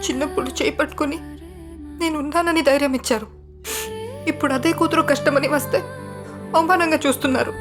చిన్నప్పుడు చేయి పట్టుకుని నేను ఉన్నానని ధైర్యం ఇచ్చారు. ఇప్పుడు అదే కూతురు కష్టమని వస్తే అవమానంగా చూస్తున్నారు.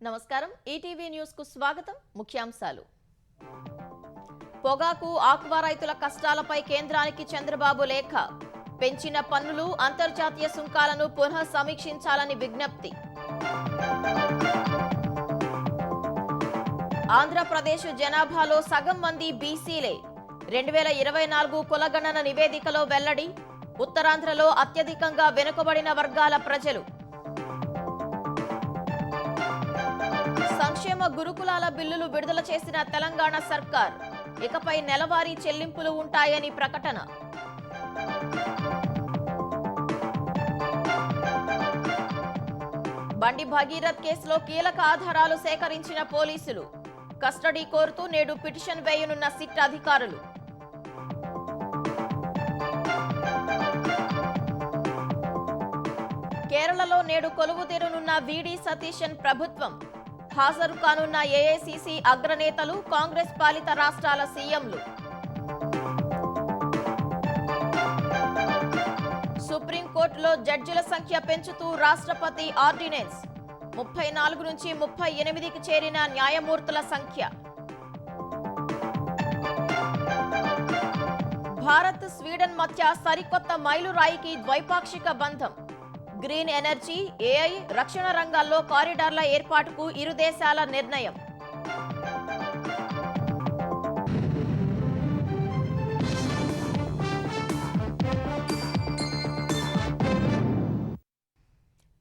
నమస్కారం, ఈటీవీ న్యూస్ కు స్వాగతం. ముఖ్యాంశాలు. పొగాకు ఆక్వా రైతుల కష్టాలపై కేంద్రానికి చంద్రబాబు లేఖ. పెంచిన పన్నులు, అంతర్జాతీయ సుంకాలను పునః సమీక్షించాలని విజ్ఞప్తి. ఆంధ్రప్రదేశ్ జనాభాలో సగం మంది బీసీలే. 2024 కులగణన నివేదికలో వెల్లడి. ఉత్తరాంధ్రలో అత్యధికంగా వెనుకబడిన వర్గాల ప్రజలు. సంక్షేమ గురుకులాల బిల్లులు విడుదల చేసిన తెలంగాణ సర్కార్. ఇకపై నెలవారీ చెల్లింపులు ఉంటాయని ప్రకటన. బండి భగీరథ్ కేసులో కీలక ఆధారాలు సేకరించిన పోలీసులు. కస్టడీ కోరుతూ నేడు పిటిషన్ వేయనున్న సిట్ అధికారులు. కేరళలో నేడు కొలువు తీరనున్న వీడి సతీశన్ ప్రభుత్వం. హాజరు కానున్న ఏఐసీసీ అగ్రనేతలు, కాంగ్రెస్ పాలిత రాష్ట్రాల సీఎంలు. సుప్రీంకోర్టులో జడ్జిల సంఖ్య పెంచుతూ రాష్ట్రపతి ఆర్డినెన్స్. 34 నుంచి 38కి చేరిన న్యాయమూర్తుల సంఖ్య. భారత్, స్వీడన్ మధ్య సరికొత్త మైలురాయికి ద్వైపాక్షిక బంధం. గ్రీన్ ఎనర్జీ, ఏఐ, రక్షణ రంగాల్లో కారిడార్ల ఏర్పాటుకు ఇరు దేశాల నిర్ణయం.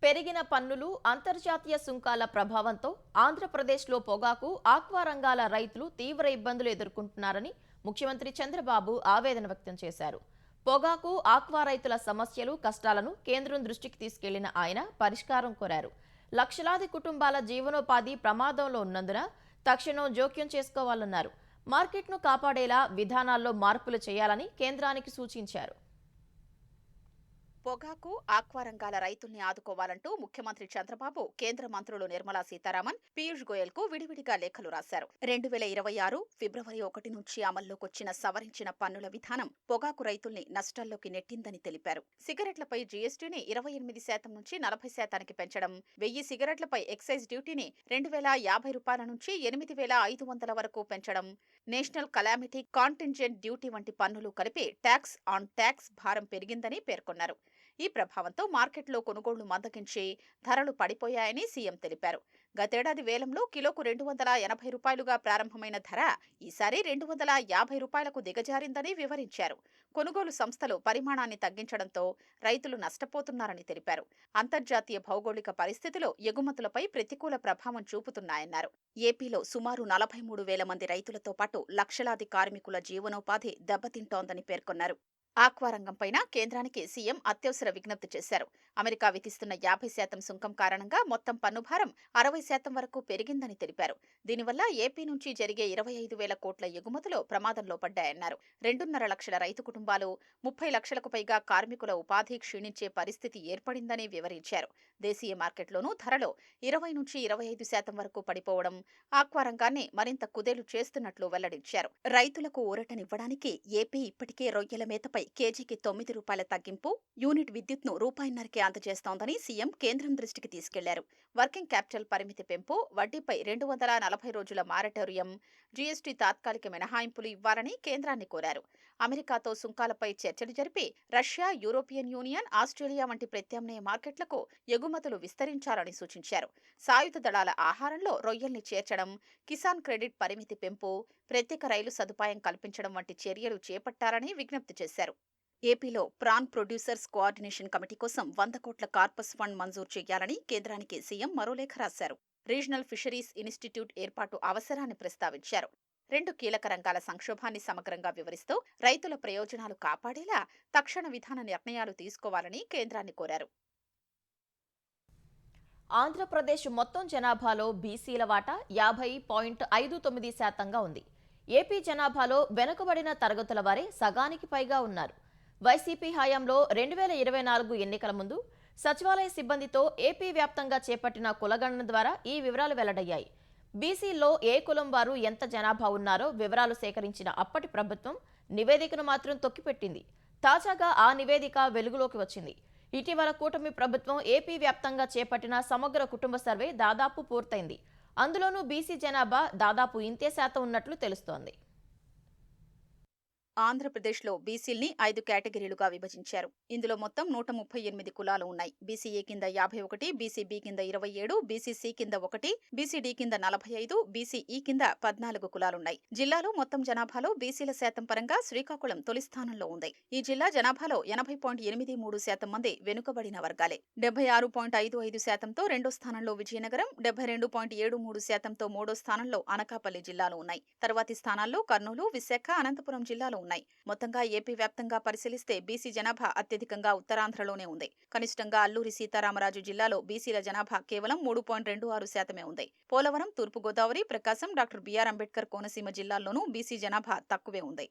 పెరిగిన పన్నులు, అంతర్జాతీయ సుంకాల ప్రభావంతో ఆంధ్రప్రదేశ్లో పొగాకు, ఆక్వా రంగాల రైతులు తీవ్ర ఇబ్బందులు ఎదుర్కొంటున్నారని ముఖ్యమంత్రి చంద్రబాబు ఆవేదన వ్యక్తం చేశారు. పొగాకు, ఆక్వా రైతుల సమస్యలు, కష్టాలను కేంద్రం దృష్టికి తీసుకెళ్లిన ఆయన పరిష్కారం కోరారు. లక్షలాది కుటుంబాల జీవనోపాధి ప్రమాదంలో ఉన్నందున తక్షణం జోక్యం చేసుకోవాలన్నారు. మార్కెట్ను కాపాడేలా విధానాల్లో మార్పులు చేయాలని కేంద్రానికి సూచించారు. పొగాకు, ఆక్వా రంగాల రైతుల్ని ఆదుకోవాలంటూ ముఖ్యమంత్రి చంద్రబాబు కేంద్ర మంత్రులు నిర్మలా సీతారామన్, పీయూష్ గోయల్ కు విడివిడిగా లేఖలు రాశారు. 2026 ఫిబ్రవరి 1 నుంచి అమల్లోకొచ్చిన సవరించిన పన్నుల విధానం పొగాకు రైతుల్ని నష్టాల్లోకి నెట్టిందని తెలిపారు. సిగరెట్లపై జీఎస్టీని 28% నుంచి 40%కి పెంచడం, 1000 సిగరెట్లపై ఎక్సైజ్ డ్యూటీని 2050 రూపాయల నుంచి 8500 వరకు పెంచడం, నేషనల్ కలామిటీ కాంటింజెంట్ డ్యూటీ వంటి పన్నులు కలిపి ట్యాక్స్ ఆన్ ట్యాక్స్ భారం పెరిగిందని పేర్కొన్నారు. ఈ ప్రభావంతో మార్కెట్లో కొనుగోళ్లు మందగించి ధరలు పడిపోయాయని సీఎం తెలిపారు. గతేడాది వేలంలో కిలోకు 280 రూపాయలుగా ప్రారంభమైన ధర ఈసారి 250 రూపాయలకు దిగజారిందని వివరించారు. కొనుగోలు సంస్థలు పరిమాణాన్ని తగ్గించడంతో రైతులు నష్టపోతున్నారని తెలిపారు. అంతర్జాతీయ భౌగోళిక పరిస్థితులు ఎగుమతులపై ప్రతికూల ప్రభావం చూపుతున్నాయన్నారు. ఏపీలో సుమారు 43,000 మంది రైతులతో పాటు లక్షలాది కార్మికుల జీవనోపాధి దెబ్బతింటోందని పేర్కొన్నారు. ఆక్వా రంగంపైన కేంద్రానికి సీఎం అత్యవసర విజ్ఞప్తి చేశారు. అమెరికా విధిస్తున్న 50% సుంకం కారణంగా మొత్తం పన్నుభారం 60% వరకు పెరిగిందని తెలిపారు. దీనివల్ల ఏపీ నుంచి జరిగే 25,000 కోట్ల ఎగుమతులు ప్రమాదంలో పడ్డాయన్నారు. 2.5 లక్షల రైతు కుటుంబాలు, 30 లక్షలకు పైగా కార్మికుల ఉపాధి క్షీణించే పరిస్థితి ఏర్పడిందని వివరించారు. దేశీయ మార్కెట్లోనూ ధరలో 20 నుంచి 25% వరకు పడిపోవడం ఆక్వా రంగాన్ని మరింత కుదేలు చేస్తున్నట్లు వెల్లడించారు. రైతులకు ఊరటనివ్వడానికి ఏపీ ఇప్పటికే రొయ్యల మేతపై కేజీకి 9 రూపాయల తగ్గింపు, యూనిట్ విద్యుత్ను రూపాయిన్నరకే అందజేస్తోందని సీఎం కేంద్రం దృష్టికి తీసుకెళ్లారు. వర్కింగ్ క్యాపిటల్ పరిమితి పెంపు, వడ్డీపై 240 రోజుల మారటోరియం, జీఎస్టీ తాత్కాలిక మినహాయింపులు ఇవ్వాలని కేంద్రాన్ని కోరారు. అమెరికాతో సుంకాలపై చర్చలు జరిపి రష్యా, యూరోపియన్ యూనియన్, ఆస్ట్రేలియా వంటి ప్రత్యామ్నాయ మార్కెట్లకు ఎగుమతులు విస్తరించాలని సూచించారు. సాయుధ దళాల ఆహారంలో రొయ్యల్ని చేర్చడం, కిసాన్ క్రెడిట్ పరిమితి పెంపు, ప్రత్యేక రైలు సదుపాయం కల్పించడం వంటి చర్యలు చేపట్టారని విజ్ఞప్తి చేశారు. ఏపీలో ప్రాన్ ప్రొడ్యూసర్స్ కోఆర్డినేషన్ కమిటీ కోసం 100 కోట్ల కార్పస్ ఫండ్ మంజూరు చేయాలని కేంద్రానికి సీఎం మరో లేఖ రాశారు. రీజనల్ ఫిషరీస్ ఇన్స్టిట్యూట్ ఏర్పాటు అవసరాన్ని ప్రస్తావించారు. రెండు కీలక రంగాల సంక్షోభాన్ని సమగ్రంగా వివరిస్తూ రైతుల ప్రయోజనాలు కాపాడేలా తక్షణ విధాన నిర్ణయాలు తీసుకోవాలని కేంద్రాన్ని కోరారు. ఆంధ్రప్రదేశ్ మొత్తం జనాభాలో బీసీల వాటా 50.59% ఉంది. ఏపీ జనాభాలో వెనుకబడిన తరగతుల వారే సగానికి పైగా ఉన్నారు. వైసీపీ హయాంలో 2024 ఎన్నికల ముందు సచివాలయ సిబ్బందితో ఏపీ వ్యాప్తంగా చేపట్టిన కులగణన ద్వారా ఈ వివరాలు వెల్లడయ్యాయి. బీసీల్లో ఏ కులం వారు ఎంత జనాభా ఉన్నారో వివరాలు సేకరించిన అప్పటి ప్రభుత్వం నివేదికను మాత్రం తొక్కిపెట్టింది. తాజాగా ఆ నివేదిక వెలుగులోకి వచ్చింది. ఇటీవల కూటమి ప్రభుత్వం ఏపీ వ్యాప్తంగా చేపట్టిన సమగ్ర కుటుంబ సర్వే దాదాపు పూర్తయింది. అందులోనూ బీసీ జనాభా దాదాపు ఇంతే శాతం ఉన్నట్లు తెలుస్తోంది. ఆంధ్రప్రదేశ్లో బీసీల్ని 5 కేటగిరీలుగా విభజించారు. ఇందులో మొత్తం 138 కులాలు ఉన్నాయి. బీసీఏ కింద 51, బీసీబీ కింద 27, బీసీసీ కింద 1, బీసీడీ కింద 45, బీసీఈ కింద 14 కులాలున్నాయి. జిల్లాలో మొత్తం జనాభాలో బీసీల శాతం పరంగా శ్రీకాకుళం తొలి స్థానంలో ఉంది. ఈ జిల్లా జనాభాలో 80.83% మంది వెనుకబడిన వర్గాలే. 76.55%తో రెండో స్థానంలో విజయనగరం, 72.73%తో మూడో స్థానంలో అనకాపల్లి జిల్లాలు ఉన్నాయి. తర్వాతి స్థానాల్లో కర్నూలు, విశాఖ, అనంతపురం జిల్లాలు ఉన్నాయి. మొత్తంగా ఏపీ వ్యాప్తంగా పరిశీలిస్తే బీసీ జనాభా అత్యధికంగా ఉత్తరాంధ్రలోనే ఉంది. కనిష్టంగా అల్లూరి సీతారామరాజు జిల్లాలో బీసీల జనాభా కేవలం 3.26% ఉంది. పోలవరం, తూర్పుగోదావరి, ప్రకాశం, డాక్టర్ బిఆర్ అంబేద్కర్ కోనసీమ జిల్లాల్లోనూ బీసీ జనాభా తక్కువే ఉంది.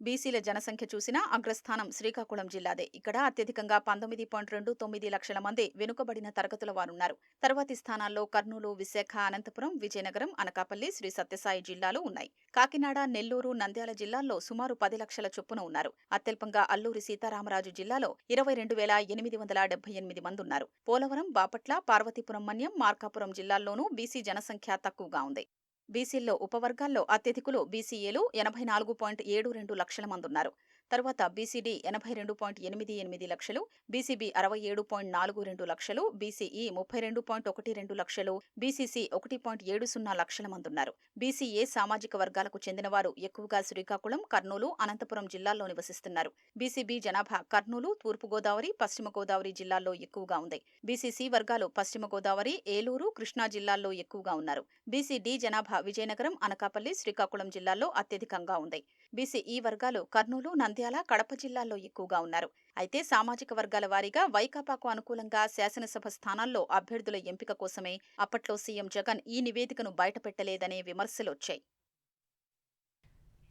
బీసీల జనసంఖ్య చూసినా అగ్రస్థానం శ్రీకాకుళం జిల్లాదే. ఇక్కడ అత్యధికంగా 19.29 లక్షల మంది వెనుకబడిన తరగతుల వారున్నారు. తర్వాతి స్థానాల్లో కర్నూలు, విశాఖ, అనంతపురం, విజయనగరం, అనకాపల్లి, శ్రీ సత్యసాయి జిల్లాలు ఉన్నాయి. కాకినాడ, నెల్లూరు, నంద్యాల జిల్లాల్లో సుమారు 10 లక్షల చొప్పున ఉన్నారు. అత్యల్పంగా అల్లూరి సీతారామరాజు జిల్లాలో 22,878 మంది ఉన్నారు. పోలవరం, బాపట్ల, పార్వతీపురం మన్యం, మార్కాపురం జిల్లాల్లోనూ బీసీ జనసంఖ్య తక్కువగా ఉంది. బీసీల్లో ఉపవర్గాల్లో అత్యధికులు బీసీఏలు 84.72 లక్షల మంది ఉన్నారు. తర్వాత బీసీడీ 82.88 లక్షలు, బీసీబీ 67.42 లక్షలు, బీసీఈ 32.12 లక్షలు, బీసీసీ 1.70 లక్షల మంది ఉన్నారు. బీసీఏ సామాజిక వర్గాలకు చెందినవారు ఎక్కువగా శ్రీకాకుళం, కర్నూలు, అనంతపురం జిల్లాల్లో నివసిస్తున్నారు. బీసీబీ జనాభా కర్నూలు, తూర్పుగోదావరి, పశ్చిమ గోదావరి జిల్లాల్లో ఎక్కువగా ఉంది. బీసీసీ వర్గాలు పశ్చిమ గోదావరి, ఏలూరు, కృష్ణా జిల్లాల్లో ఎక్కువగా ఉన్నారు. బీసీడీ జనాభా విజయనగరం, అనకాపల్లి, శ్రీకాకుళం జిల్లాల్లో అత్యధికంగా ఉంది. బీసీఈ వర్గాలు కర్నూలు, నంద్యాల, కడప జిల్లాల్లో ఎక్కువగా ఉన్నారు. అయితే సామాజిక వర్గాల వారీగా వైకాపాకు అనుకూలంగా శాసనసభ స్థానాల్లో అభ్యర్థుల ఎంపిక కోసమే అప్పట్లో సీఎం జగన్ ఈ నివేదికను బయటపెట్టలేదనే విమర్శలొచ్చాయి.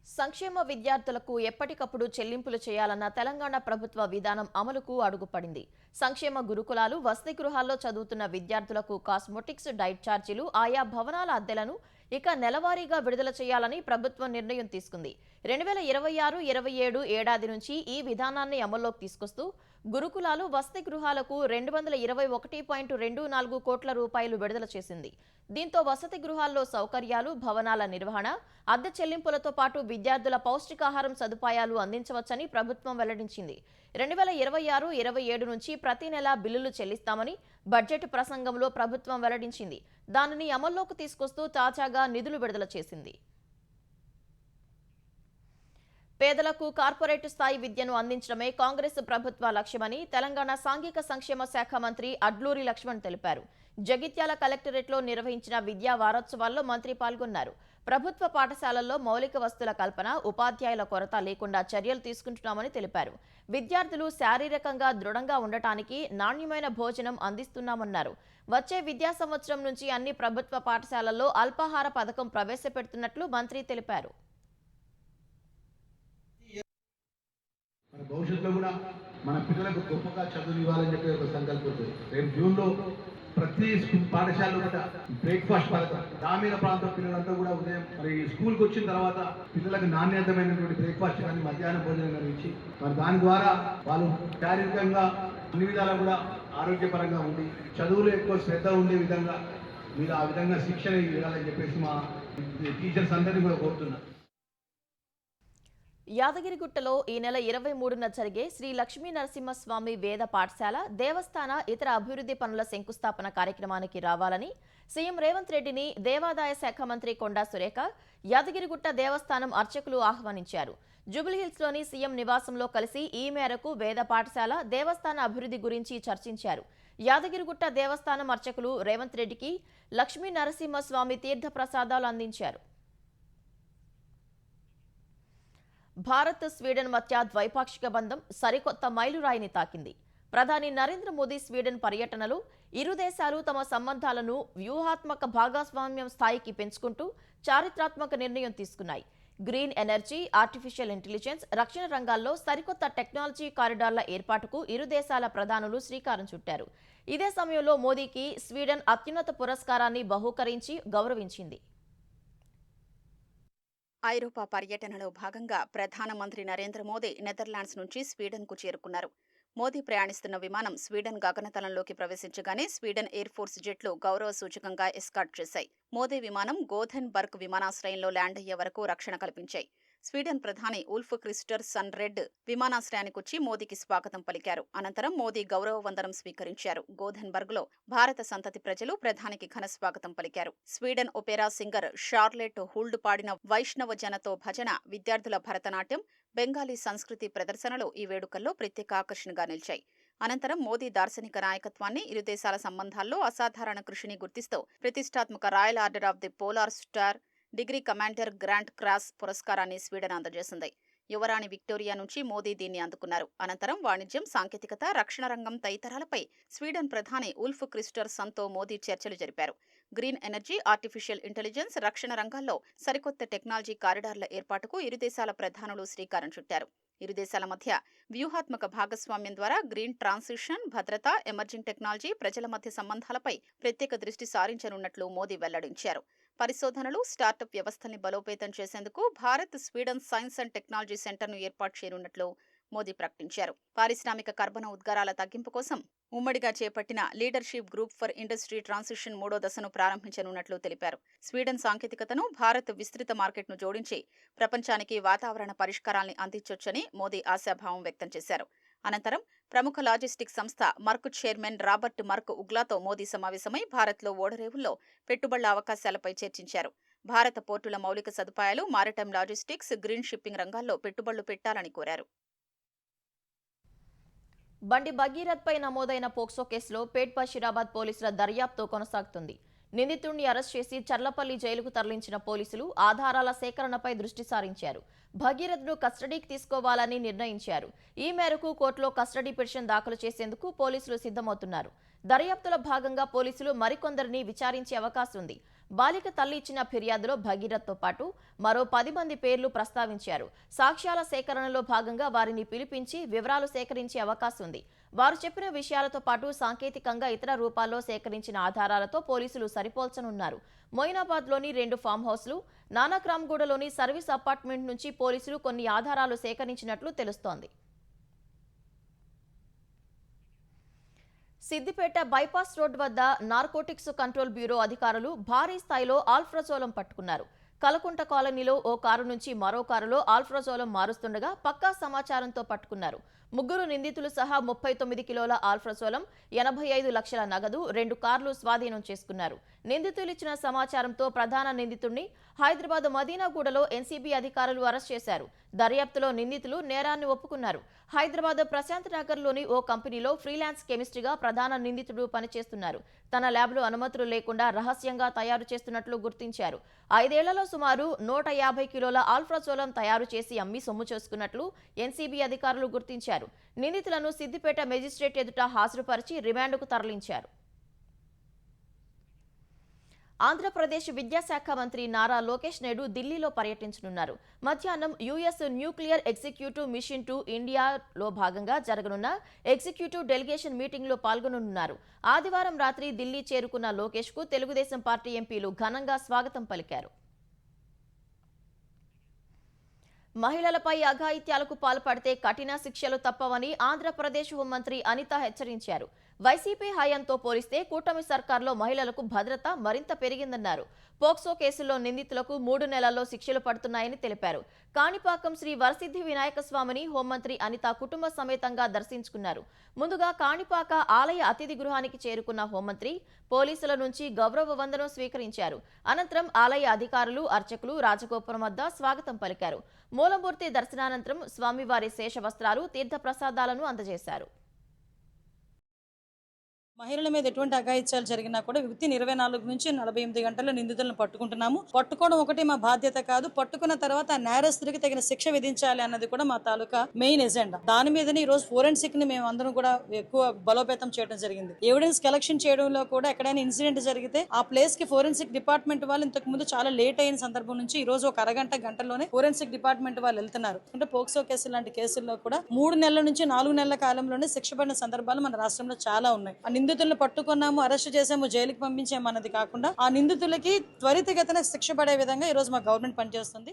సంక్షేమ విద్యార్థులకు ఎప్పటికప్పుడు చెల్లింపులు చేయాలన్న తెలంగాణ ప్రభుత్వ విధానం అమలుకు అడుగుపడింది. సంక్షేమ గురుకులాలు, వసతి గృహాల్లో చదువుతున్న విద్యార్థులకు కాస్మోటిక్స్, డైట్ ఛార్జీలు, ఆయా భవనాల అద్దెలను ఇక నెలవారీగా విడుదల చేయాలని ప్రభుత్వం నిర్ణయం తీసుకుంది. 2026-27 ఏడాది నుంచి ఈ విధానాన్ని అమల్లోకి తీసుకొస్తూ గురుకులాలు, వసతి గృహాలకు 221.24 కోట్ల రూపాయలు విడుదల చేసింది. దీంతో వసతి గృహాల్లో సౌకర్యాలు, భవనాల నిర్వహణ, అద్దె చెల్లింపులతో పాటు విద్యార్థుల పౌష్టికాహారం సదుపాయాలు అందించవచ్చని ప్రభుత్వం వెల్లడించింది. 2026-27 నుంచి ప్రతి నెల బిల్లులు చెల్లిస్తామని బడ్జెట్ ప్రసంగంలో ప్రభుత్వం వెల్లడించింది. దానిని అమల్లోకి తీసుకొస్తూ తాజాగా నిధులు విడుదల చేసింది. పేదలకు కార్పొరేట్ స్థాయి విద్యను అందించడమే కాంగ్రెస్ ప్రభుత్వ లక్ష్యమని తెలంగాణ సాంఘిక సంక్షేమ శాఖ మంత్రి అడ్లూరి లక్ష్మణ్ తెలిపారు. జగిత్యాల కలెక్టరేట్లో నిర్వహించిన విద్యా వారోత్సవాల్లో మంత్రి పాల్గొన్నారు. ప్రభుత్వ పాఠశాలల్లో మౌలిక వస్తువుల కల్పన, ఉపాధ్యాయుల కొరత లేకుండా చర్యలు తీసుకుంటున్నామని తెలిపారు. విద్యార్థులు శారీరకంగా దృఢంగా ఉండటానికి నాణ్యమైన భోజనం అందిస్తున్నామన్నారు. వచ్చే విద్యా సంవత్సరం నుంచి అన్ని ప్రభుత్వ పాఠశాలల్లో అల్పాహార పథకం ప్రవేశపెడుతున్నట్లు మంత్రి తెలిపారు. మన భవిష్యత్తులో కూడా మన పిల్లలకు గొప్పగా చదువు ఇవ్వాలని చెప్పి ఒక సంకల్పంతో రేపు జూన్లో ప్రతి పాఠశాలలో కూడా బ్రేక్ఫాస్ట్ పథకం, గ్రామీణ ప్రాంత పిల్లలంతా కూడా ఉదయం మరి స్కూల్కి వచ్చిన తర్వాత పిల్లలకు నాణ్యతమైనటువంటి బ్రేక్ఫాస్ట్ కానీ మధ్యాహ్నం భోజనం కానీ ఇచ్చి మరి దాని ద్వారా వాళ్ళు శారీరకంగా అన్ని విధాలా కూడా ఆరోగ్యపరంగా ఉండి చదువులో ఎక్కువ శ్రద్ధ ఉండే విధంగా మీరు ఆ విధంగా శిక్షణ ఇవ్వాలని చెప్పేసి మా టీచర్స్ అందరినీ కూడా కోరుతున్నారు. యాదగిరిగుట్టలో ఈ నెల 23న జరిగే శ్రీ లక్ష్మీ నరసింహస్వామి వేద పాఠశాల, దేవస్థాన ఇతర అభివృద్ధి పనుల శంకుస్థాపన కార్యక్రమానికి రావాలని సీఎం రేవంత్ రెడ్డిని దేవాదాయ శాఖ మంత్రి కొండా సురేఖ, యాదగిరిగుట్ట దేవస్థానం అర్చకులు ఆహ్వానించారు. జూబ్లీహిల్స్లోని సీఎం నివాసంలో కలిసి ఈ మేరకు వేద పాఠశాల, దేవస్థాన అభివృద్ధి గురించి చర్చించారు. యాదగిరిగుట్ట దేవస్థానం అర్చకులు రేవంత్ రెడ్డికి లక్ష్మీ నరసింహస్వామి తీర్థ ప్రసాదాలు అందించారు. భారత్ స్వీడన్ మధ్య ద్వైపాక్షిక బంధం సరికొత్త మైలురాయిని తాకింది. ప్రధాని నరేంద్ర మోదీ స్వీడన్ పర్యటనలో ఇరు దేశాలు తమ సంబంధాలను వ్యూహాత్మక భాగస్వామ్యం స్థాయికి పెంచుకుంటూ చారిత్రాత్మక నిర్ణయం తీసుకున్నాయి. గ్రీన్ ఎనర్జీ, ఆర్టిఫిషియల్ ఇంటెలిజెన్స్, రక్షణ రంగాల్లో సరికొత్త టెక్నాలజీ కారిడార్ల ఏర్పాటుకు ఇరు దేశాల ప్రధానులు శ్రీకారం చుట్టారు. ఇదే సమయంలో మోదీకి స్వీడన్ అత్యున్నత పురస్కారాన్ని బహూకరించి గౌరవించింది. ఐరోపా పర్యటనలో భాగంగా ప్రధానమంత్రి నరేంద్ర మోదీ నెదర్లాండ్స్ నుంచి స్వీడన్కు చేరుకున్నారు. మోదీ ప్రయాణిస్తున్న విమానం స్వీడన్ గగనతలంలోకి ప్రవేశించగానే స్వీడన్ ఎయిర్ ఫోర్స్ జెట్లు గౌరవ సూచకంగా ఎస్కార్ట్ చేశాయి. మోదీ విమానం గోథెన్బర్గ్ విమానాశ్రయంలో ల్యాండ్ అయ్యే వరకు రక్షణ కల్పించాయి. స్వీడన్ ప్రధాని ఉల్ఫ్ క్రిస్టర్ సన్ రెడ్ విమానాశ్రయానికొచ్చి మోదీకి స్వాగతం పలికారు. అనంతరం మోదీ గౌరవ వందనం స్వీకరించారు. గోథెన్బర్గ్లో భారత సంతతి ప్రజలు ప్రధానికి ఘన స్వాగతం పలికారు. స్వీడన్ ఒపెరా సింగర్ షార్లెట్ హూల్డ్ పాడిన వైష్ణవ జనతో భజన, విద్యార్థుల భరతనాట్యం, బెంగాలీ సంస్కృతి ప్రదర్శనలు ఈ వేడుకల్లో ప్రత్యేక ఆకర్షణగా నిలిచాయి. అనంతరం మోదీ దార్శనిక నాయకత్వాన్ని, ఇరు దేశాల సంబంధాల్లో అసాధారణ కృషిని గుర్తిస్తూ ప్రతిష్టాత్మక royal order of the polar star degree commander grant cross పురస్కారాన్ని స్వీడన్ అందజేసింది. యువరాణి విక్టోరియా నుంచి మోదీ దీన్ని అందుకున్నారు. అనంతరం వాణిజ్యం, సాంకేతికత, రక్షణ రంగం తదితరాలపై స్వీడన్ ప్రధాని ఉల్ఫ్ క్రిస్టర్ సన్తో మోదీ చర్చలు జరిపారు. గ్రీన్ ఎనర్జీ, ఆర్టిఫిషియల్ ఇంటెలిజెన్స్, రక్షణ రంగాల్లో సరికొత్త టెక్నాలజీ కారిడార్ల ఏర్పాటుకు ఇరు దేశాల ప్రధానులు శ్రీకారం చుట్టారు. ఇరు దేశాల మధ్య వ్యూహాత్మక భాగస్వామ్యం ద్వారా గ్రీన్ ట్రాన్సిషన్, భద్రత, ఎమర్జింగ్ టెక్నాలజీ, ప్రజల మధ్య సంబంధాలపై ప్రత్యేక దృష్టి సారించనున్నట్లు మోదీ వెల్లడించారు. పరిశోధనలు, స్టార్టప్ వ్యవస్థల్ని బలోపేతం చేసేందుకు Bharat Sweden science and technology సెంటర్ను ఏర్పాటు చేయనున్నట్లు మోదీ ప్రకటించారు. పారిశ్రామిక కర్బన ఉద్గారాల తగ్గింపు కోసం ఉమ్మడిగా చేపట్టిన leadership group for industry transition 3వ దశను ప్రారంభించనున్నట్లు తెలిపారు. స్వీడన్ సాంకేతికతను భారత్ విస్తృత మార్కెట్ను జోడించి ప్రపంచానికి వాతావరణ పరిష్కారాల్ని అందించొచ్చని మోదీ ఆశాభావం వ్యక్తం చేశారు. అనంతరం ప్రముఖ లాజిస్టిక్ సంస్థ మర్క్ చైర్మన్ రాబర్ట్ మర్క్ ఉగ్లాతో మోదీ సమావేశమై భారత్లో ఓడరేవుల్లో పెట్టుబడుల అవకాశాలపై చర్చించారు. భారత పోర్టుల మౌలిక సదుపాయాలు, మారిటైమ్ లాజిస్టిక్స్, గ్రీన్ షిప్పింగ్ రంగాల్లో పెట్టుబడులు పెట్టాలని కోరారు. బండి భగీరథ్ పై నమోదైన పోక్సో కేసులో పేట్ బషీరాబాద్ పోలీసుల దర్యాప్తు కొనసాగుతుంది. నిందితుడిని అరెస్ట్ చేసి చర్లపల్లి జైలుకు తరలించిన పోలీసులు ఆధారాల సేకరణపై దృష్టి సారించారు. భగీరథ్ను కస్టడీకి తీసుకోవాలని నిర్ణయించారు. ఈ మేరకు కోర్టులో కస్టడీ పిటిషన్ దాఖలు చేసేందుకు పోలీసులు సిద్ధమవుతున్నారు. దర్యాప్తులో భాగంగా పోలీసులు మరికొందరిని విచారించే అవకాశం ఉంది. బాలిక తల్లి ఇచ్చిన ఫిర్యాదులో భగీరథ్తో పాటు మరో 10 మంది పేర్లు ప్రస్తావించారు. సాక్ష్యాల సేకరణలో భాగంగా వారిని పిలిపించి వివరాలు సేకరించే అవకాశం ఉంది. వారు చెప్పిన విషయాలతో పాటు సాంకేతికంగా ఇతర రూపాల్లో సేకరించిన ఆధారాలతో పోలీసులు సరిపోల్చనున్నారు. మొయినాబాద్లోని 2 ఫామ్ హౌస్లు, నానక్రామ్గూడలోని సర్వీస్ అపార్ట్మెంట్ నుంచి పోలీసులు కొన్ని ఆధారాలు సేకరించినట్లు తెలుస్తోంది. సిద్దిపేట బైపాస్ రోడ్ వద్ద నార్కోటిక్స్ కంట్రోల్ బ్యూరో అధికారులు భారీ స్థాయిలో ఆల్ఫ్రజోలం పట్టుకున్నారు. కలకుంట కాలనీలో ఓ కారు నుంచి మరో కారులో ఆల్ఫ్రజోలం మారుస్తుండగా పక్కా సమాచారంతో పట్టుకున్నారు. 3 నిందితులు సహా 39 కిలోల ఆల్ఫ్రజోలం, 85 లక్షల నగదు, 2 కార్లు స్వాధీనం చేసుకున్నారు. నిందితులు ఇచ్చిన సమాచారంతో ప్రధాన నిందితుడిని హైదరాబాద్ మదీనాగూడలో ఎన్సీబీ అధికారులు అరెస్ట్ చేశారు. దర్యాప్తులో నిందితులు నేరాన్ని ఒప్పుకున్నారు. హైదరాబాద్ ప్రశాంత్ నగర్లోని ఓ కంపెనీలో ఫ్రీలాన్స్ కెమిస్ట్రీగా ప్రధాన నిందితుడు పనిచేస్తున్నారు. తన ల్యాబ్లో అనుమతులు లేకుండా రహస్యంగా తయారు చేస్తున్నట్లు గుర్తించారు. 5 ఏళ్లలో సుమారు 150 కిలోల ఆల్ఫ్రజోలం తయారు చేసి అమ్మి సొమ్ము చేసుకున్నట్లు ఎన్సీబీ అధికారులు గుర్తించారు. నిందితులను సిద్దిపేట మెజిస్ట్రేట్ ఎదుట హాజరుపరిచి రిమాండ్కు తరలించారు. ఆంధ్రప్రదేశ్ విద్యాశాఖ మంత్రి నారా లోకేష్ నాయుడు ఢిల్లీలో పర్యటించనున్నారు. మధ్యాహ్నం US nuclear executive mission to ఇండియాలో భాగంగా జరగనున్న ఎగ్జిక్యూటివ్ డెలిగేషన్ మీటింగ్లో పాల్గొననున్నారు. ఆదివారం రాత్రి ఢిల్లీ చేరుకున్న లోకేష్ కు తెలుగుదేశం పార్టీ ఎంపీలు ఘనంగా స్వాగతం పలికారు. మహిళలపై అఘాయిత్యాలకు పాల్పడితే కఠిన శిక్షలు తప్పవని ఆంధ్రప్రదేశ్ హోంమంత్రి అనిత హెచ్చరించారు. వైసీపీ హయాంతో పోలిస్తే కూటమి సర్కార్లో మహిళలకు భద్రత మరింత పెరిగిందన్నారు. పోక్సో కేసుల్లో నిందితులకు 3 నెలల్లో శిక్షలు పడుతున్నాయని తెలిపారు. కాణిపాకం శ్రీ వరసిద్ధి వినాయక స్వామిని హోంమంత్రి అనిత కుటుంబ సమేతంగా దర్శించుకున్నారు. ముందుగా కాణిపాక ఆలయ అతిథి గృహానికి చేరుకున్న హోంమంత్రి పోలీసుల నుంచి గౌరవ వందనం స్వీకరించారు. అనంతరం ఆలయ అధికారులు, అర్చకులు రాజగోపురం వద్ద స్వాగతం పలికారు. మూలమూర్తి దర్శనానంతరం స్వామివారి శేష వస్త్రాలు, తీర్థ ప్రసాదాలను అందజేశారు. మహిళల మీద ఎటువంటి అఘాయిత్యాలు జరిగినా కూడా వితిన్ 24 నుంచి 48 గంటల్లో నిందితులను పట్టుకుంటున్నాము. పట్టుకోవడం ఒకటి మా బాధ్యత కాదు, పట్టుకున్న తర్వాత ఆ నేరస్తుడికి తగిన శిక్ష విధించాలి అన్నది కూడా మా తాలూకా మెయిన్ ఎజెండా. దాని మీదనే ఈ రోజు ఫోరెన్సిక్ ని మేము అందరం కూడా ఎక్కువ బలోపేతం చేయడం జరిగింది. ఎవిడెన్స్ కలెక్షన్ చేయడంలో కూడా ఎక్కడైనా ఇన్సిడెంట్ జరిగితే ఆ ప్లేస్ కి ఫోరెన్సిక్ డిపార్ట్మెంట్ వాళ్ళు ఇంతకు ముందు చాలా లేట్ అయిన సందర్భం నుంచి ఈ రోజు ఒక గంటలోనే ఫోరెన్సిక్ డిపార్ట్మెంట్ వాళ్ళు వెళ్తున్నారు. అంటే పోక్సో కేసులు లాంటి కేసుల్లో కూడా 3 నెలల నుంచి 4 నెలల కాలంలోనే శిక్ష పడిన సందర్భాలు మన రాష్ట్రంలో చాలా ఉన్నాయి. నిందితులను పట్టుకున్నాము, అరెస్ట్ చేసాము, జైలుకి పంపించాము అన్నది కాకుండా ఆ నిందితులకి త్వరితగతిన శిక్ష పడే విధంగా ఈ రోజు మా గవర్నమెంట్ పనిచేస్తుంది.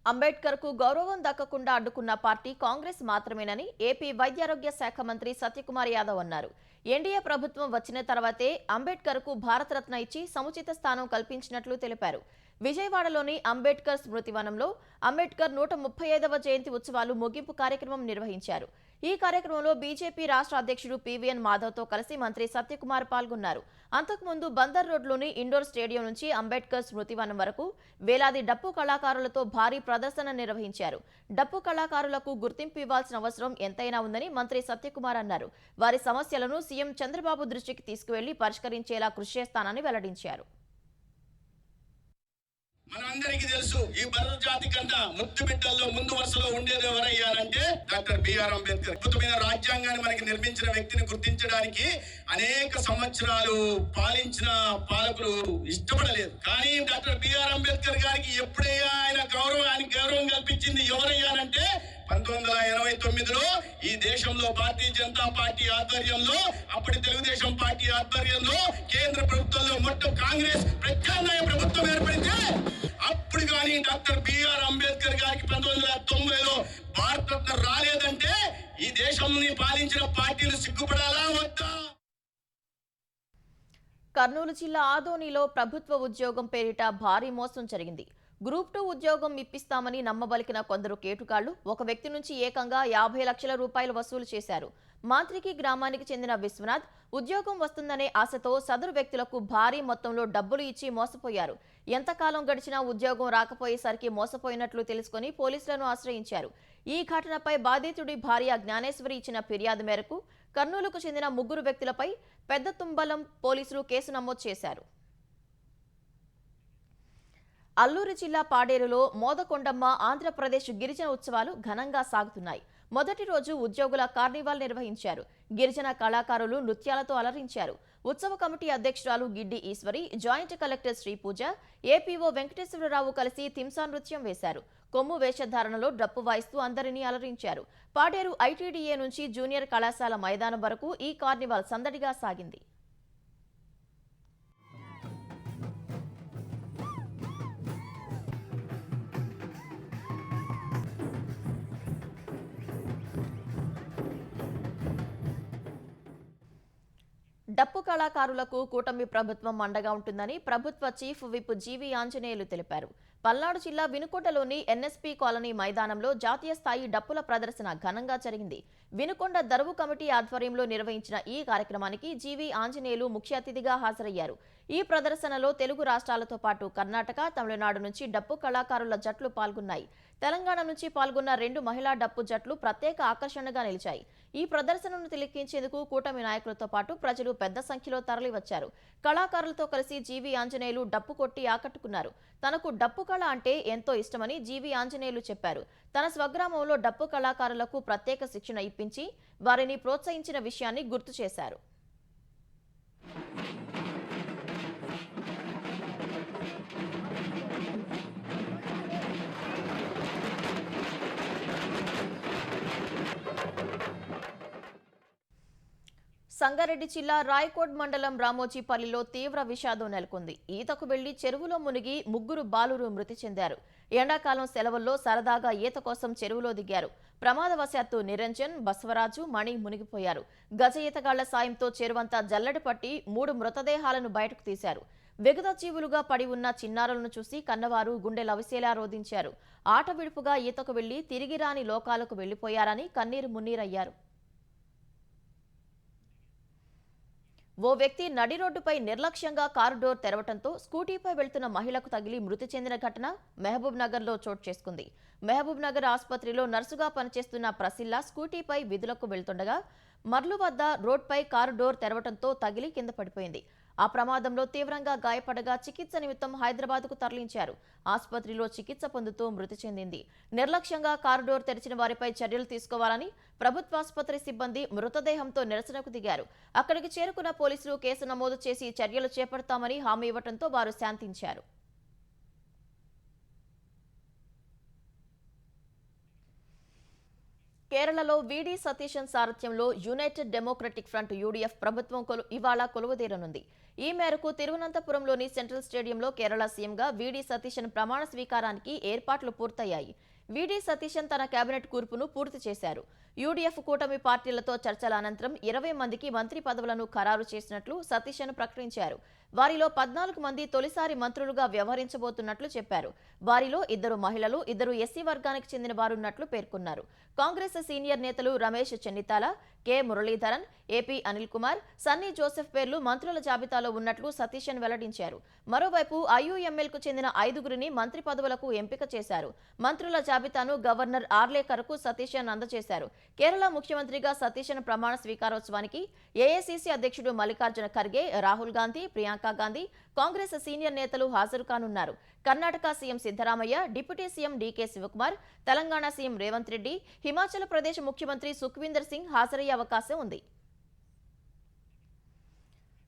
అంబేద్కర్ కు గౌరవం దక్కకుండా అడ్డుకున్న పార్టీ కాంగ్రెస్ మాత్రమేనని ఏపీ వైద్యారోగ్య శాఖ మంత్రి సత్యకుమార్ యాదవ్ అన్నారు. ఎన్డీఏ ప్రభుత్వం వచ్చిన తర్వాతే అంబేద్కర్ కు భారతరత్న ఇచ్చి సముచిత స్థానం కల్పించినట్లు తెలిపారు. విజయవాడలోని అంబేద్కర్ స్మృతి వనంలో అంబేద్కర్ 135వ జయంతి ఉత్సవాలు ముగింపు కార్యక్రమం నిర్వహించారు. ఈ కార్యక్రమంలో బీజేపీ రాష్ట్ర అధ్యక్షుడు పీవీఎన్ మాధవ్తో కలిసి మంత్రి సత్యకుమార్ పాల్గొన్నారు. అంతకుముందు బందర్ రోడ్లోని ఇండోర్ స్టేడియం నుంచి అంబేద్కర్ స్మృతి వనం వరకు వేలాది డప్పు కళాకారులతో భారీ ప్రదర్శన నిర్వహించారు. డప్పు కళాకారులకు గుర్తింపు ఇవ్వాల్సిన అవసరం ఎంతైనా ఉందని మంత్రి సత్యకుమార్ అన్నారు. వారి సమస్యలను సీఎం చంద్రబాబు దృష్టికి తీసుకువెళ్లి పరిష్కరించేలా కృషి చేస్తానని వెల్లడించారు. మనందరికీ తెలుసు, ఈ భారత జాతి కన్నా ముద్దు బిడ్డల్లో ముందు వరుసలో ఉండేది ఎవరయ్యారంటే డాక్టర్ బిఆర్ అంబేద్కర్. అద్భుతమైన రాజ్యాంగాన్ని మనకి నిర్మించిన వ్యక్తిని గుర్తించడానికి అనేక సంవత్సరాలు పాలించిన పాలకులు ఇష్టపడలేదు. కానీ డాక్టర్ బిఆర్ అంబేద్కర్ గారికి ఎప్పుడైనా ఆయన గౌరవం కల్పించింది ఎవరయ్యారంటే 1989లో ఈ దేశంలో భారతీయ జనతా పార్టీ ఆధ్వర్యంలో, అప్పటి తెలుగుదేశం పార్టీ ఆధ్వర్యంలో కేంద్ర ప్రభుత్వంలో మొత్తం కాంగ్రెస్ ప్రత్యామ్నాయ ప్రభుత్వం ఏర్పడితే అప్పుడు కానీ డాక్టర్ బిఆర్ అంబేద్కర్ గారికి 1990లో భారతరత్న రాలేదంటే ఈ దేశంని పాలించిన పార్టీలు సిగ్గుపడాలా వద్దా? కర్నూలు జిల్లా ఆదోనిలో ప్రభుత్వ ఉద్యోగం పేరిట భారీ మోసం జరిగింది. గ్రూప్ 2 ఉద్యోగం ఇప్పిస్తామని నమ్మబలికిన కొందరు కేటుగాళ్లు ఒక వ్యక్తి నుంచి ఏకంగా 50 లక్షల రూపాయలు వసూలు చేశారు. మాంత్రికి గ్రామానికి చెందిన విశ్వనాథ్ ఉద్యోగం వస్తుందనే ఆశతో సదరు వ్యక్తులకు భారీ మొత్తంలో డబ్బులు ఇచ్చి మోసపోయారు. ఎంతకాలం గడిచినా ఉద్యోగం రాకపోయేసరికి మోసపోయినట్లు తెలుసుకుని పోలీసులను ఆశ్రయించారు. ఈ ఘటనపై బాధితుడి భార్య జ్ఞానేశ్వరి ఇచ్చిన ఫిర్యాదు మేరకు కర్నూలుకు చెందిన 3 వ్యక్తులపై పెద్ద తుంబలం పోలీసులు కేసు నమోదు చేశారు. అల్లూరు జిల్లా పాడేరులో మోదకొండమ్మ ఆంధ్రప్రదేశ్ గిరిజన ఉత్సవాలు ఘనంగా సాగుతున్నాయి. మొదటి రోజు ఉద్యోగుల కార్నివాల్ నిర్వహించారు. గిరిజన కళాకారులు నృత్యాలతో అలరించారు. ఉత్సవ కమిటీ అధ్యక్షురాలు Giddi Eswari, joint collector Sripooja, APO Venkateswararao కలిసి తింసా నృత్యం వేశారు. కొమ్ము వేషధారణలో డప్పు వాయిస్తూ అందరినీ అలరించారు. పాడేరు ఐటీడీఏ నుంచి జూనియర్ కళాశాల మైదానం వరకు ఈ కార్నివాల్ సందడిగా సాగింది. డప్పు కళాకారులకు కూటమి ప్రభుత్వం అండగా ఉంటుందని ప్రభుత్వ చీఫ్ విప్ జీవీ ఆంజనేయులు తెలిపారు. పల్నాడు జిల్లా వినుకొండలోని ఎన్ఎస్పీ కాలనీ మైదానంలో జాతీయ స్థాయి డప్పుల ప్రదర్శన ఘనంగా జరిగింది. వినుకొండ దరువు కమిటీ ఆధ్వర్యంలో నిర్వహించిన ఈ కార్యక్రమానికి జీవీ ఆంజనేయులు ముఖ్య అతిథిగా హాజరయ్యారు. ఈ ప్రదర్శనలో తెలుగు రాష్ట్రాలతో పాటు కర్ణాటక, తమిళనాడు నుంచి డప్పు కళాకారుల జట్లు పాల్గొన్నాయి. తెలంగాణ నుంచి పాల్గొన్న 2 మహిళా డప్పు జట్లు ప్రత్యేక ఆకర్షణగా నిలిచాయి. ఈ ప్రదర్శనను తిలకించేందుకు కూటమి నాయకులతో పాటు ప్రజలు పెద్ద సంఖ్యలో తరలివచ్చారు. కళాకారులతో కలిసి జీవీ ఆంజనేయులు డప్పు కొట్టి ఆకట్టుకున్నారు. తనకు డప్పు కళ అంటే ఎంతో ఇష్టమని జీవీ ఆంజనేయులు చెప్పారు. తన స్వగ్రామంలో డప్పు కళాకారులకు ప్రత్యేక శిక్షణ ఇప్పించి వారిని ప్రోత్సహించిన విషయాన్ని గుర్తు చేశారు. సంగారెడ్డి జిల్లా రాయకోట్ మండలం రామోజీపల్లిలో తీవ్ర విషాదం నెలకొంది. ఈతకు వెళ్లి చెరువులో మునిగి 3 బాలురు మృతి చెందారు. ఎండాకాలం సెలవుల్లో సరదాగా ఈత కోసం చెరువులో దిగారు. ప్రమాదవశాత్తు నిరంజన్, బసవరాజు, మణి మునిగిపోయారు. గజ ఈతగాళ్ల సాయంతో చెరువంతా జల్లెడ పట్టి 3 మృతదేహాలను బయటకు తీశారు. విగత జీవులుగా పడి ఉన్న చిన్నారులను చూసి కన్నవారు గుండె లవిసేలా రోధించారు. ఆట విడుపుగా ఈతకు వెళ్లి తిరిగి రాని లోకాలకు వెళ్లిపోయారని కన్నీరు మున్నీరయ్యారు. ఓ వ్యక్తి నడి రోడ్డుపై నిర్లక్ష్యంగా కారు డోర్ తెరవడంతో స్కూటీపై వెళ్తున్న మహిళకు తగిలి మృతి చెందిన ఘటన మహబూబ్ నగర్లో చోటు చేసుకుంది. మహబూబ్ నగర్ ఆసుపత్రిలో నర్సుగా పనిచేస్తున్న ప్రసిల్లా స్కూటీపై విధులకు వెళ్తుండగా మర్లు వద్ద రోడ్పై కారు డోర్ తెరవడంతో తగిలి కింద పడిపోయింది. ఆ ప్రమాదంలో తీవ్రంగా గాయపడగా చికిత్స నిమిత్తం హైదరాబాద్కు తరలించారు. ఆసుపత్రిలో చికిత్స పొందుతూ మృతి చెందింది. నిర్లక్ష్యంగా కారు డోర్ తెరిచిన వారిపై చర్యలు తీసుకోవాలని ప్రభుత్వాసుపత్రి సిబ్బంది మృతదేహంతో నిరసనకు దిగారు. అక్కడికి చేరుకున్న పోలీసులు కేసు నమోదు చేసి చర్యలు చేపడతామని హామీ ఇవ్వడంతో వారు శాంతించారు. కేరళలో వీడి సతీశన్ సారథ్యంలో యునైటెడ్ డెమోక్రటిక్ ఫ్రంట్ యూడీఎఫ్ ప్రభుత్వం ఇవాళ కొలువుదీరనుంది. ఈ మేరకు తిరువనంతపురంలోని సెంట్రల్ స్టేడియంలో కేరళ సీఎంగా వీడి సతీశన్ ప్రమాణ స్వీకారానికి ఏర్పాట్లు పూర్తయ్యాయి. వీడి సతీశన్ తన కేబినెట్ కూర్పును పూర్తి చేశారు. యూడీఎఫ్ కూటమి పార్టీలతో చర్చల అనంతరం 20 మందికి మంత్రి పదవులను ఖరారు చేసినట్లు సతీశన్ ప్రకటించారు. వారిలో 14 మంది తొలిసారి మంత్రులుగా వ్యవహరించబోతున్నట్లు చెప్పారు. వారిలో 2 మహిళలు, 2 ఎస్సీ వర్గానికి చెందిన వారున్నట్లు పేర్కొన్నారు. కాంగ్రెస్ సీనియర్ నేతలు రమేష్ చెన్నితాల, కె మురళీధరన్, ఏపీ అనిల్ కుమార్, సన్నీ జోసెఫ్ పేర్లు మంత్రుల జాబితాలో ఉన్నట్లు సతీశన్ వెల్లడించారు. మరోవైపు ఐయుఎంఎల్కు చెందిన 5గురిని మంత్రి పదవులకు ఎంపిక చేశారు. మంత్రుల జాబితాను గవర్నర్ ఆర్లేకర్కు సతీశన్ అందజేశారు. కేరళ ముఖ్యమంత్రిగా సతీశన్ ప్రమాణ స్వీకారోత్సవానికి ఏఐసీసీ అధ్యక్షుడు మల్లికార్జున ఖర్గే, రాహుల్ గాంధీ, ప్రియాంక గాంధీ, కాంగ్రెస్ సీనియర్ నేతలు హాజరు కానున్నారు. Karnataka CM Siddaramaiah, deputy CM DK Shivakumar, Telangana CM Revanth Reddy, Himachal Pradesh ముఖ్యమంత్రి సుఖ్వీందర్ సింగ్ హాజరయ్యే అవకాశం ఉంది.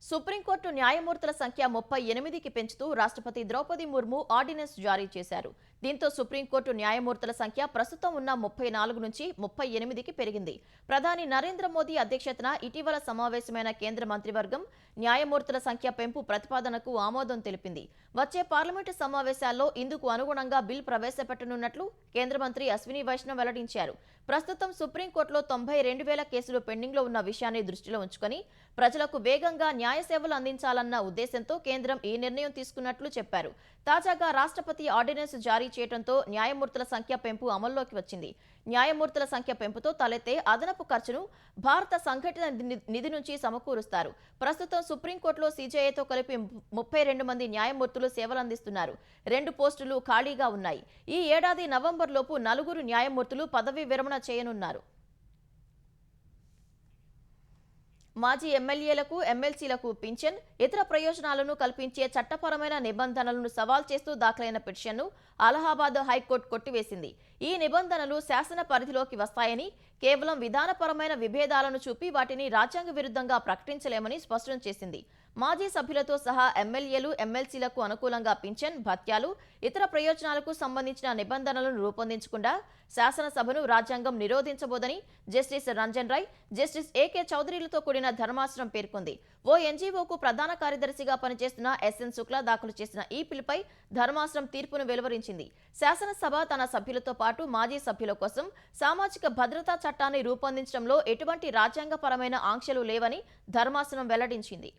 సుప్రీంకోర్టు న్యాయమూర్తుల సంఖ్య 38కి పెంచుతూ రాష్ట్రపతి ద్రౌపది ముర్ము ఆర్డినెన్స్ జారీ చేశారు. దీంతో సుప్రీంకోర్టు న్యాయమూర్తుల సంఖ్య ప్రస్తుతం ఉన్న 34 నుంచి 38కి పెరిగింది. ప్రధాని నరేంద్ర మోదీ అధ్యక్షతన ఇటీవల సమావేశమైన కేంద్ర మంత్రివర్గం న్యాయమూర్తుల సంఖ్య పెంపు ప్రతిపాదనకు ఆమోదం తెలిపింది. వచ్చే పార్లమెంటు సమావేశాల్లో ఇందుకు అనుగుణంగా బిల్ ప్రవేశపెట్టనున్నట్లు కేంద్ర మంత్రి అశ్విని వైష్ణవ్ వెల్లడించారు. ప్రస్తుతం సుప్రీంకోర్టులో 92,000 కేసులు పెండింగ్లో ఉన్న విషయాన్ని దృష్టిలో ఉంచుకొని ప్రజలకు వేగంగా న్యాయ సేవలు అందించాలన్న ఉద్దేశంతో కేంద్రం ఈ నిర్ణయం తీసుకున్నట్లు చెప్పారు. తాజాగా రాష్ట్రపతి ఆర్డినెన్స్ జారీ చేయడంతో న్యాయమూర్తుల సంఖ్య పెంపు అమల్లోకి వచ్చింది. న్యాయమూర్తుల సంఖ్య పెంపుతో తలెత్తే అదనపు ఖర్చును భారత సంఘటిత నిధి నుంచి సమకూరుస్తారు. ప్రస్తుతం సుప్రీంకోర్టులో సీజేఐతో కలిపి 32 మంది న్యాయమూర్తులు సేవలందిస్తున్నారు. 2 పోస్టులు ఖాళీగా ఉన్నాయి. ఈ ఏడాది నవంబర్లోపు 4 న్యాయమూర్తులు పదవీ విరమణ చేయనున్నారు. మాజీ ఎమ్మెల్యేలకు, ఎమ్మెల్సీలకు పింఛన్, ఇతర ప్రయోజనాలను కల్పించే చట్టపరమైన నిబంధనలను సవాల్ చేస్తూ దాఖలైన పిటిషన్ను అలహాబాద్ హైకోర్టు కొట్టివేసింది. ఈ నిబంధనలు శాసన పరిధిలోకి వస్తాయని, కేవలం విధానపరమైన విభేదాలను చూపి వాటిని రాజ్యాంగ విరుద్ధంగా ప్రకటించలేమని స్పష్టం చేసింది. మాజీ సభ్యులతో సహా ఎమ్మెల్యేలు, ఎమ్మెల్సీలకు అనుకూలంగా పింఛన్, భత్యాలు, ఇతర ప్రయోజనాలకు సంబంధించిన నిబంధనలను రూపొందించకుండా శాసనసభను రాజ్యాంగం నిరోధించబోదని justice Ranjan Roy, justice AK చౌదరిలతో కూడిన ధర్మాసనం పేర్కొంది. ఓ ఎన్జీఓకు ప్రధాన కార్యదర్శిగా పనిచేస్తున్న ఎస్ఎన్ శుక్లా దాఖలు చేసిన ఈ పిల్పై ధర్మాసనం తీర్పును వెలువరించింది. శాసనసభ తన సభ్యులతో పాటు మాజీ సభ్యుల కోసం సామాజిక భద్రతా చట్టాన్ని రూపొందించడంలో ఎటువంటి రాజ్యాంగపరమైన ఆంక్షలు లేవని ధర్మాసనం వెల్లడించింది.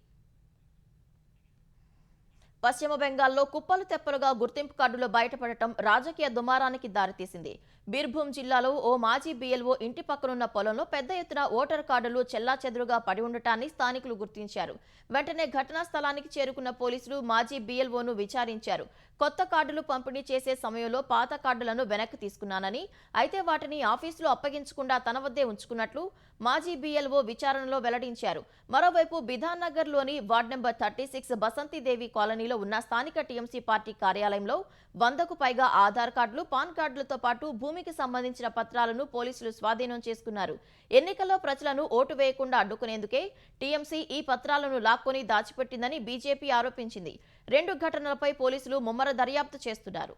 పశ్చిమ బెంగాల్లో కుప్పలు తెప్పలుగా గుర్తింపు కార్డులు బయటపడటం రాజకీయ దుమారానికి దారితీసింది. బీర్భూం జిల్లాలో ఓ మాజీ బీఎల్ఓ ఇంటి పక్కనున్న పొలంలో పెద్ద ఎత్తున ఓటర్ కార్డులు చెల్లాచెదురుగా పడి ఉండటాన్ని స్థానికులు గుర్తించారు. వెంటనే ఘటనా స్థలానికి చేరుకున్న పోలీసులు మాజీ బీఎల్ఓను విచారించారు. కొత్త కార్డులు పంపిణీ చేసే సమయంలో పాత కార్డులను వెనక్కి తీసుకున్నానని, అయితే వాటిని ఆఫీసులో అప్పగించకుండా తన వద్దే ఉంచుకున్నట్లు మాజీ బీఎల్ఓ విచారణలో వెల్లడించారు. మరోవైపు బిధాన్ నగర్లోని వార్డు నెంబర్ 36 బసంతిదేవి కాలనీలో ఉన్న స్థానిక టీఎంసీ పార్టీ కార్యాలయంలో 100కు పైగా ఆధార్ కార్డులు, పాన్ కార్డులతో పాటు భూమికి సంబంధించిన పత్రాలను పోలీసులు స్వాధీనం చేసుకున్నారు. ఎన్నికల్లో ప్రజలను ఓటు వేయకుండా అడ్డుకునేందుకే టీఎంసీ ఈ పత్రాలను లాక్కొని దాచిపెట్టిందని బీజేపీ ఆరోపించింది. 2 ఘటనలపై పోలీసులు ముమ్మర దర్యాప్తు చేస్తున్నారు.